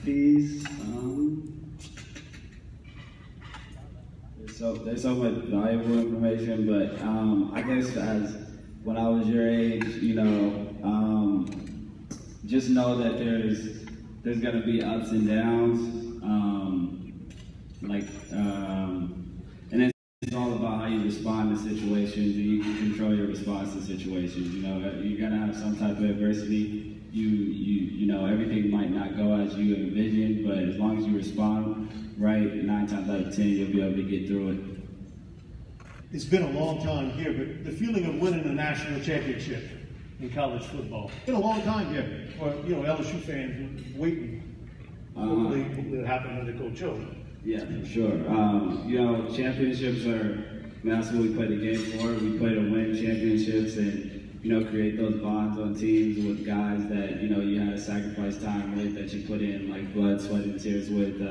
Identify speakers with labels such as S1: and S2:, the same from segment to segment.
S1: piece. There's so much valuable information, but I guess when I was your age, just know that there's gonna be ups and downs, and it's all about how you respond to situations, and you can control your response to situations. You're gonna have some type of adversity. Everything might not go as you envisioned, but as long as you respond right, 9 times out of 10, you'll be able to get through it.
S2: It's been a long time here, but the feeling of winning a national championship in college football, it's been a long time here for LSU fans waiting. Hopefully it'll happen under Coach O.
S1: Yeah, for sure. Championships that's what we play the game for. We play to win championships and create those bonds on teams with guys that, you had to sacrifice time with, that you put in like blood, sweat, and tears with.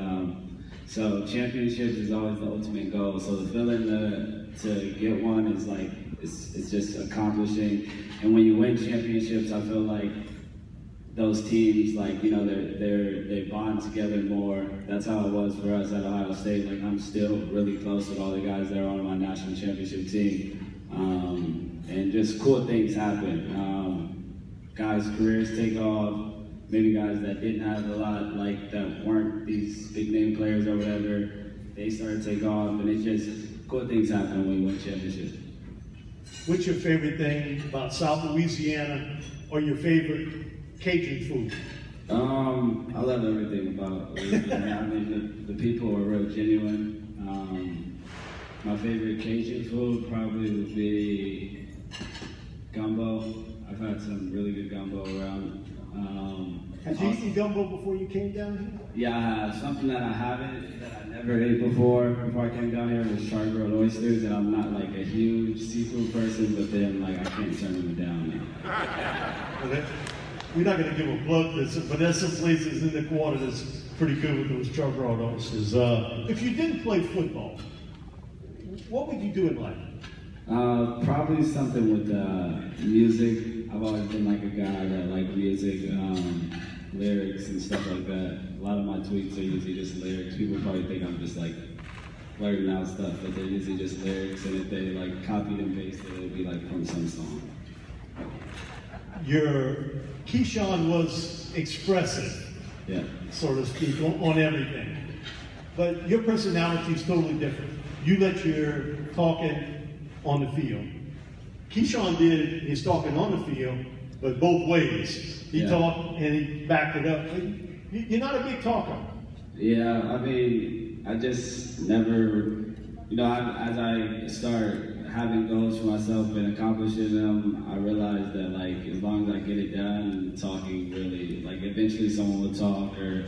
S1: So championships is always the ultimate goal. So the feeling to get one is like, it's just accomplishing. And when you win championships, I feel like those teams, like, they bond together more. That's how it was for us at Ohio State. Like, I'm still really close with all the guys that are on my national championship team. And just cool things happen. Guys' careers take off. Maybe guys that didn't have a lot, like that weren't these big name players or whatever, they start to take off, and it's just cool things happen when we win championships.
S2: What's your favorite thing about South Louisiana, or your favorite Cajun food?
S1: I love everything about Louisiana. I mean, the people are real genuine. My favorite Cajun food probably would be gumbo. I've had some really good gumbo around.
S2: Have you eaten gumbo before you came down here?
S1: Yeah, I have. Something that I never ate before I came down here was char-grilled oysters, and I'm not like a huge seafood person, but then like I can't turn them down now.
S2: Well, we're not going to give a plug, but there's some places in the quarter that's pretty good with those char-grilled oysters. If you didn't play football, what would you do in life?
S1: Probably something with music. I've always been like a guy that liked music, lyrics and stuff like that. A lot of my tweets are usually just lyrics. People probably think I'm just like blurting out stuff, but they're usually just lyrics, and if they like copied and pasted, it would be like from some song.
S2: Keyshawn was expressive,
S1: yeah,
S2: so to speak, on everything. But your personality is totally different. You let your talking on the field. Keyshawn did his talking on the field, but both ways. He talked and he backed it up. You're not a big talker.
S1: Yeah, I mean, I just never, as I start having goals for myself and accomplishing them, I realize that like as long as I get it done, talking really, like eventually someone will talk or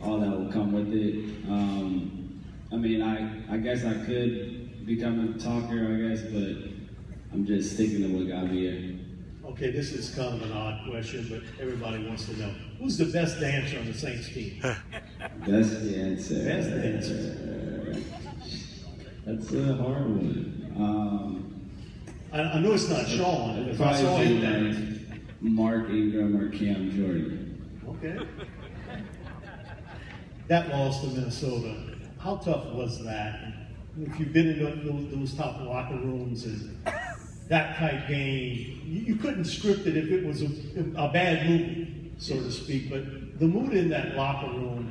S1: all that will come with it. I mean, I guess I could become a talker, I guess, but I'm just sticking to what got me here.
S2: Okay, this is kind of an odd question, but everybody wants to know. Who's the best dancer on the Saints team?
S1: Best dancer.
S2: Best dancer.
S1: That's a hard one.
S2: I know it's not Sean. If I saw him dance.
S1: Mark Ingram or Cam Jordan.
S2: Okay. That loss to Minnesota, how tough was that? If you've been in those top locker rooms and that type game, you couldn't script it if it was a bad movie, so to speak. But the mood in that locker room,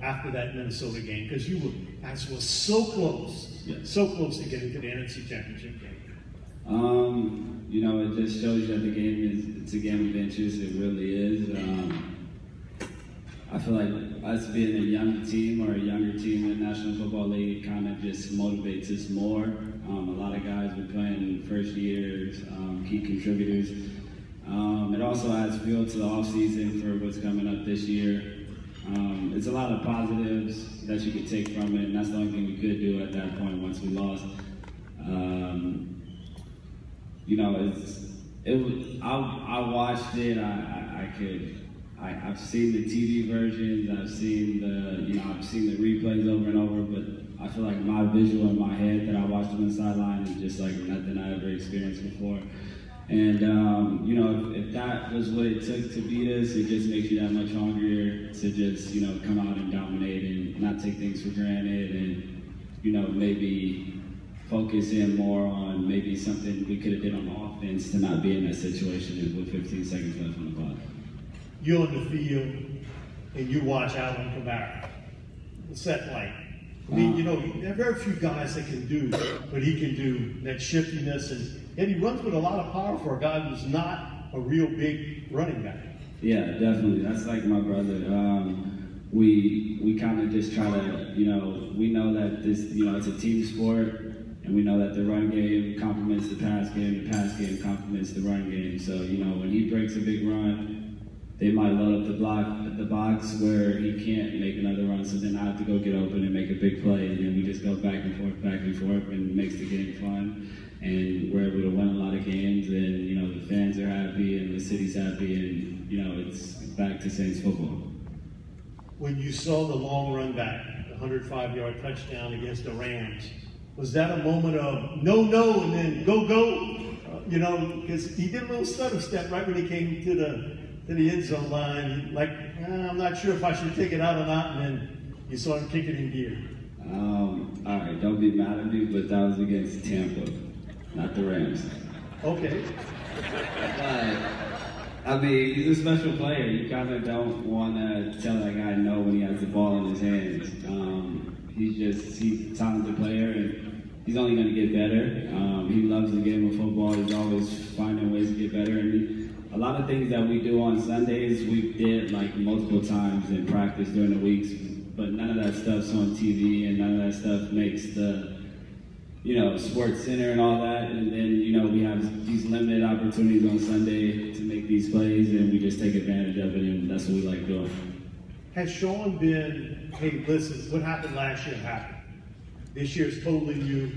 S2: after that Minnesota game, because you guys were so close, so close to getting to the NFC Championship game.
S1: It just shows you that the game it's a game of inches. It really is. I feel like us being a young team or a younger team in the National Football League kind of just motivates us more. A lot of guys been playing first years, key contributors. It also adds fuel to the offseason for what's coming up this year. It's a lot of positives that you could take from it, and that's the only thing we could do at that point once we lost. I watched it. I've seen the TV versions. I've seen the replays over and over. But I feel like my visual in my head that I watched on the sideline is just like nothing I ever experienced before. And, you know, if that was what it took to beat us, it just makes you that much hungrier to just, you know, come out and dominate and not take things for granted and, you know, maybe focus in more on maybe something we could have did on offense to not be in that situation with 15 seconds left on the clock.
S2: You're on the field and you watch Alvin Kamara. What's that like? I mean, you know, there are very few guys that can do what he can do, that shiftiness, and he runs with a lot of power for a guy who's not a real big running back.
S1: Yeah, definitely. That's like my brother. We kind of just try to, you know, we know that this, you know, it's a team sport, and we know that the run game complements the pass game complements the run game. So, you know, when he breaks a big run, they might load up the box where he can't make another run, so then I have to go get open and make a big play, and then we just go back and forth, and it makes the game fun, and we're able to win a lot of games, and, you know, the fans are happy, and the city's happy, and, you know, it's back to Saints football.
S2: When you saw the long run back, the 105-yard touchdown against the Rams, was that a moment of no, and then go? You know, because he did a little stutter step right when he came to the end zone line, like, I'm not sure if I should take it out or not, and then you saw him kick it in gear.
S1: All right, don't be mad at me, but that was against Tampa, not the Rams.
S2: Okay.
S1: I mean, he's a special player. You kind of don't want to tell that guy no when he has the ball in his hands. He's a talented player, and he's only going to get better. He loves the game of football. He's always finding ways to get better. And a lot of things that we do on Sundays, we did like multiple times in practice during the weeks, but none of that stuff's on TV, and none of that stuff makes the, you know, Sports Center and all that. And then, you know, we have these limited opportunities on Sunday to make these plays, and we just take advantage of it, and that's what we like doing.
S2: Has Sean been, hey, listen, what happened last year happened. This year's totally new,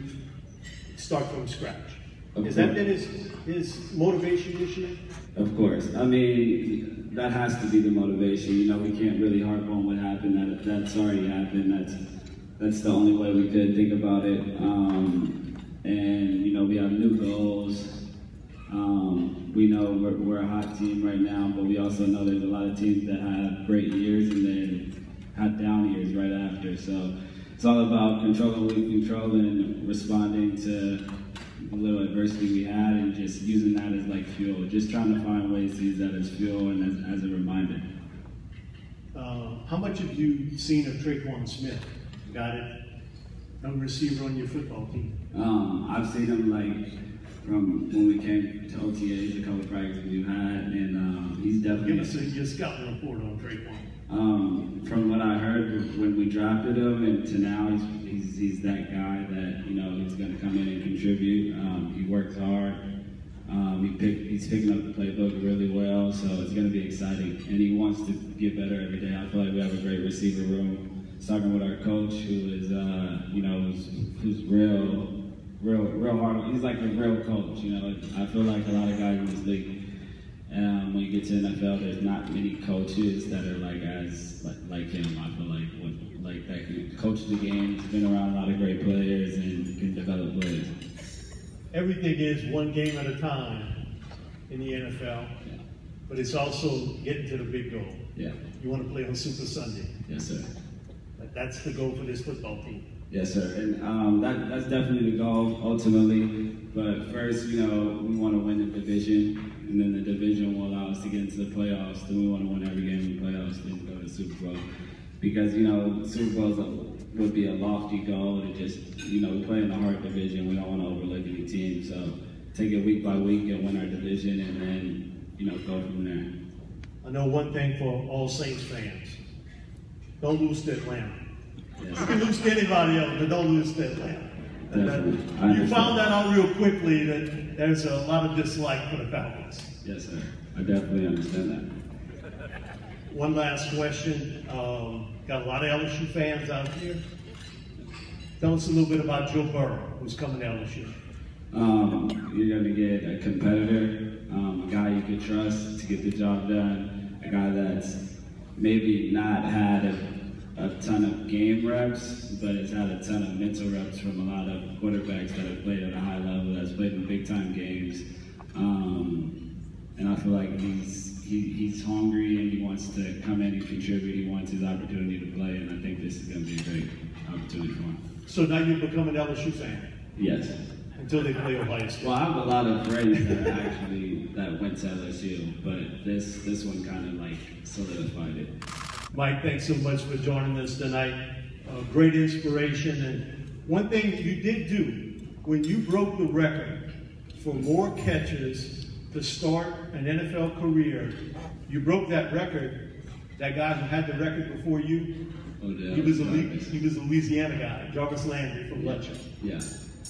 S2: start from scratch. Has that been his motivation this year?
S1: Of course. I mean, that has to be the motivation. You know, we can't really harp on what happened. That's already happened. That's the only way we could think about it. And, you know, we have new goals. We know we're a hot team right now, but we also know there's a lot of teams that have great years and then have down years right after. So it's all about controlling what we control and responding to the little adversity we had and just using that as like fuel. Just trying to find ways to use that as fuel and as a reminder.
S2: How much have you seen of Traquan Smith? Got it? Young receiver on your football team.
S1: I've seen him like from when we came to OTAs, a couple of practices we've had, and he's definitely.
S2: Give us your scouting report on Traquan.
S1: From what I heard when we drafted him and to now, he's that guy that, you know, he's going to come in and contribute. He works hard. He's picking up the playbook really well, so it's going to be exciting. And he wants to get better every day. I feel like we have a great receiver room. Talking with our coach, who is, you know, who's real hard. He's like a real coach. You know, I feel like a lot of guys in this league. When you get to NFL, there's not many coaches that are like him. I feel like that can coach the game. He's been around a lot of great players and can develop players.
S2: Everything is one game at a time in the NFL, but it's also getting to the big goal.
S1: Yeah.
S2: You want to play on Super Sunday.
S1: Yes, sir.
S2: That's the goal for this football team.
S1: Yes, sir. And that's definitely the goal ultimately. But first, you know, we want to win the division, and then the division will allow us to get into the playoffs. Then we want to win every game in the playoffs, then go to the Super Bowl. Because, you know, Super Bowls would be a lofty goal to just, you know, we play in a hard division. We don't want to overlook any team. So take it week by week and win our division, and then, you know, go from there. I
S2: know one thing for all Saints fans. Don't lose to Atlanta. Yes. You can lose to anybody else, but don't lose to Atlanta. You found that out real quickly that there's a lot of dislike for the Falcons.
S1: Yes, sir. I definitely understand that.
S2: One last question. Got a lot of LSU fans out here. Tell us a little bit about Joe Burrow, who's coming to LSU.
S1: You're going to get a competitor, a guy you can trust to get the job done, a guy that's maybe not had a ton of game reps, but has had a ton of mental reps from a lot of quarterbacks that have played at a high level, that's played in big-time games. And I feel like he's hungry and he wants to come in and contribute. He wants his opportunity to play, and I think this is going to be a great opportunity for him.
S2: So now you've become an LSU fan?
S1: Yes.
S2: Until they play Ohio State.
S1: Well, I have a lot of friends that went to LSU, but this one kind of like solidified it.
S2: Mike, thanks so much for joining us tonight. Great inspiration. And one thing you did do, when you broke the record for more catches to start an NFL career, you broke that record. That guy who had the record before you, he was a Louisiana guy, Jarvis Landry from Letcher.
S1: Yeah,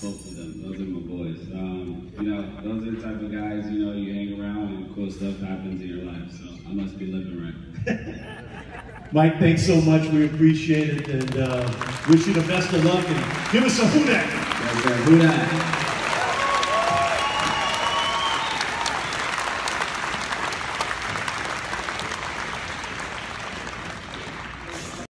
S1: both of them. Those are my boys. You know, those are the type of guys, you know, you hang around and cool stuff happens in your life. So I must be living right.
S2: Mike, thanks so much. We appreciate it and wish you the best of luck. And give us a Houma.
S1: Yes, sir. Houma.